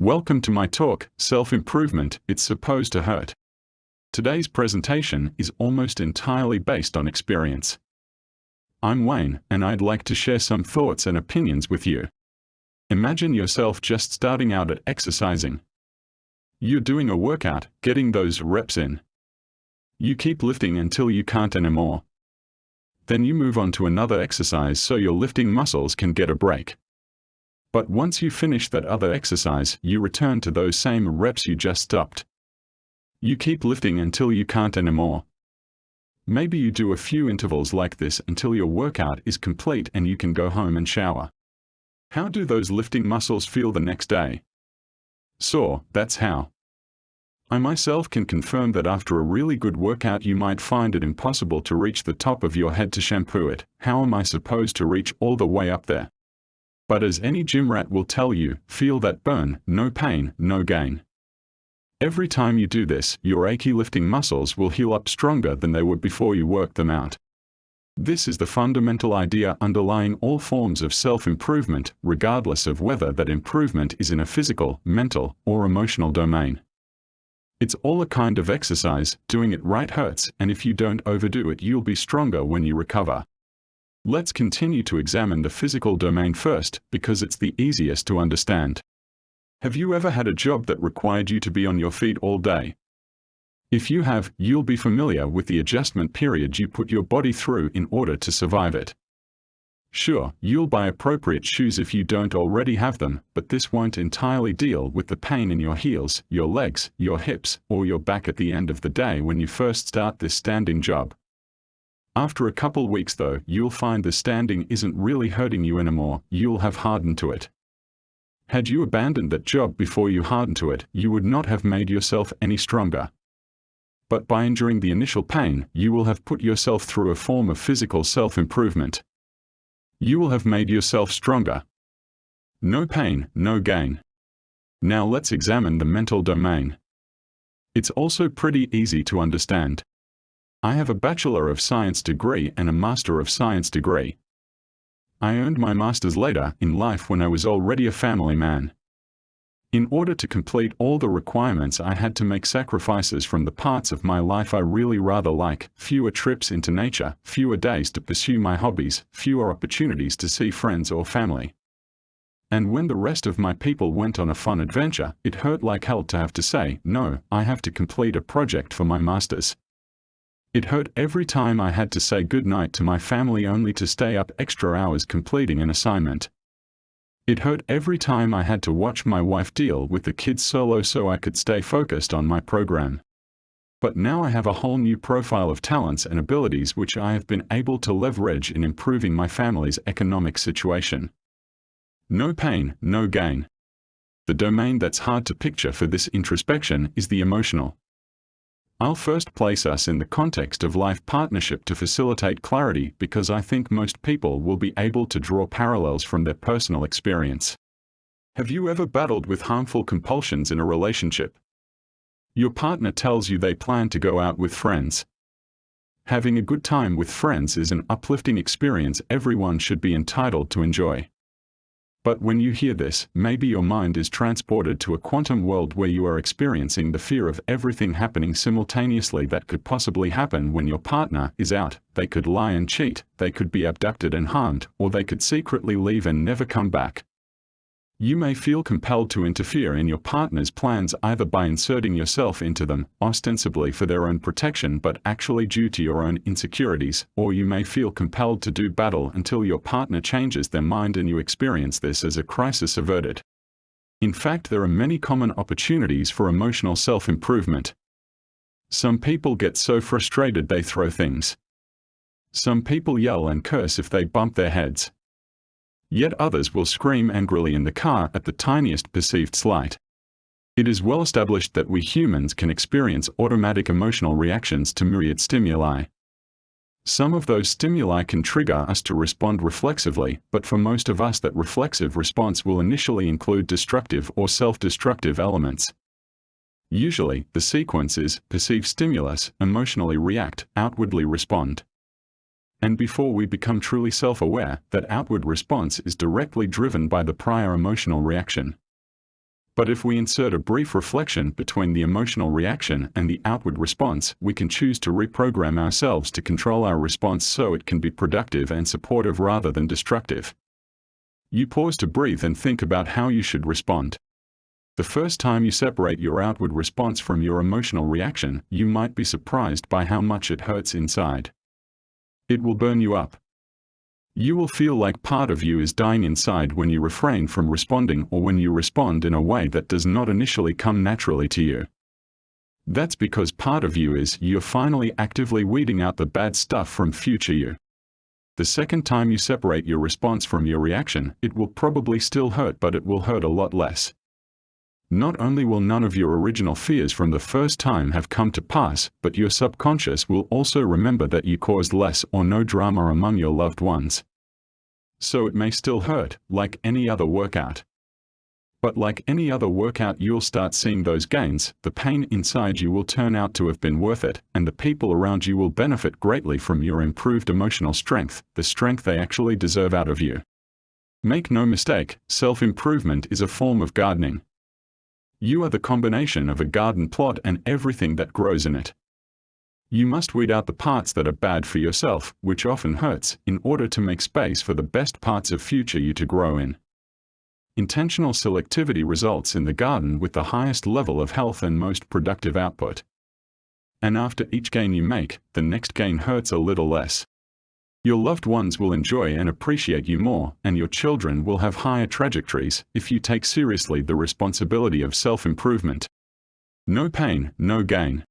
Welcome to my talk, Self-Improvement, It's Supposed to Hurt. Today's presentation is almost entirely based on experience. I'm Wayne, and I'd like to share some thoughts and opinions with you. Imagine yourself just starting out at exercising. You're doing a workout, getting those reps in. You keep lifting until you can't anymore. Then you move on to another exercise so your lifting muscles can get a break. But once you finish that other exercise, you return to those same reps you just stopped. You keep lifting until you can't anymore. Maybe you do a few intervals like this until your workout is complete and you can go home and shower. How do those lifting muscles feel the next day? Sore, that's how. I myself can confirm that after a really good workout you might find it impossible to reach the top of your head to shampoo it. How am I supposed to reach all the way up there? But as any gym rat will tell you, feel that burn, no pain, no gain. Every time you do this, your achy lifting muscles will heal up stronger than they would before you worked them out. This is the fundamental idea underlying all forms of self-improvement, regardless of whether that improvement is in a physical, mental, or emotional domain. It's all a kind of exercise. Doing it right hurts, and if you don't overdo it, you'll be stronger when you recover. Let's continue to examine the physical domain first, because it's the easiest to understand. Have you ever had a job that required you to be on your feet all day? If you have, you'll be familiar with the adjustment period you put your body through in order to survive it. Sure, you'll buy appropriate shoes if you don't already have them, but this won't entirely deal with the pain in your heels, your legs, your hips, or your back at the end of the day when you first start this standing job. After a couple weeks though, you'll find the standing isn't really hurting you anymore. You'll have hardened to it. Had you abandoned that job before you hardened to it, you would not have made yourself any stronger. But by enduring the initial pain, you will have put yourself through a form of physical self-improvement. You will have made yourself stronger. No pain, no gain. Now let's examine the mental domain. It's also pretty easy to understand. I have a Bachelor of Science degree and a Master of Science degree. I earned my master's later in life when I was already a family man. In order to complete all the requirements, I had to make sacrifices from the parts of my life I really rather like: fewer trips into nature, fewer days to pursue my hobbies, fewer opportunities to see friends or family. And when the rest of my people went on a fun adventure, it hurt like hell to have to say, no, I have to complete a project for my master's. It hurt every time I had to say goodnight to my family only to stay up extra hours completing an assignment. It hurt every time I had to watch my wife deal with the kids solo so I could stay focused on my program. But now I have a whole new profile of talents and abilities which I have been able to leverage in improving my family's economic situation. No pain, no gain. The domain that's hard to picture for this introspection is the emotional. I'll first place us in the context of life partnership to facilitate clarity, because I think most people will be able to draw parallels from their personal experience. Have you ever battled with harmful compulsions in a relationship? Your partner tells you they plan to go out with friends. Having a good time with friends is an uplifting experience everyone should be entitled to enjoy. But when you hear this, maybe your mind is transported to a quantum world where you are experiencing the fear of everything happening simultaneously that could possibly happen when your partner is out. They could lie and cheat, they could be abducted and harmed, or they could secretly leave and never come back. You may feel compelled to interfere in your partner's plans either by inserting yourself into them, ostensibly for their own protection but actually due to your own insecurities, or you may feel compelled to do battle until your partner changes their mind and you experience this as a crisis averted. In fact, there are many common opportunities for emotional self-improvement. Some people get so frustrated they throw things. Some people yell and curse if they bump their heads. Yet others will scream angrily in the car at the tiniest perceived slight. It is well established that we humans can experience automatic emotional reactions to myriad stimuli. Some of those stimuli can trigger us to respond reflexively, but for most of us that reflexive response will initially include destructive or self-destructive elements. Usually, the sequence is: perceive stimulus, emotionally react, outwardly respond. And before we become truly self-aware, that outward response is directly driven by the prior emotional reaction. But if we insert a brief reflection between the emotional reaction and the outward response, we can choose to reprogram ourselves to control our response so it can be productive and supportive rather than destructive. You pause to breathe and think about how you should respond. The first time you separate your outward response from your emotional reaction, you might be surprised by how much it hurts inside. It will burn you up. You will feel like part of you is dying inside when you refrain from responding or when you respond in a way that does not initially come naturally to you. That's because part of you is you're finally actively weeding out the bad stuff from future you. The second time you separate your response from your reaction, it will probably still hurt, but it will hurt a lot less. Not only will none of your original fears from the first time have come to pass, but your subconscious will also remember that you caused less or no drama among your loved ones. So it may still hurt, like any other workout. But like any other workout, you'll start seeing those gains, the pain inside you will turn out to have been worth it, and the people around you will benefit greatly from your improved emotional strength, the strength they actually deserve out of you. Make no mistake, self-improvement is a form of gardening. You are the combination of a garden plot and everything that grows in it. You must weed out the parts that are bad for yourself, which often hurts, in order to make space for the best parts of future you to grow in. Intentional selectivity results in the garden with the highest level of health and most productive output. And after each gain you make, the next gain hurts a little less. Your loved ones will enjoy and appreciate you more, and your children will have higher trajectories if you take seriously the responsibility of self-improvement. No pain, no gain.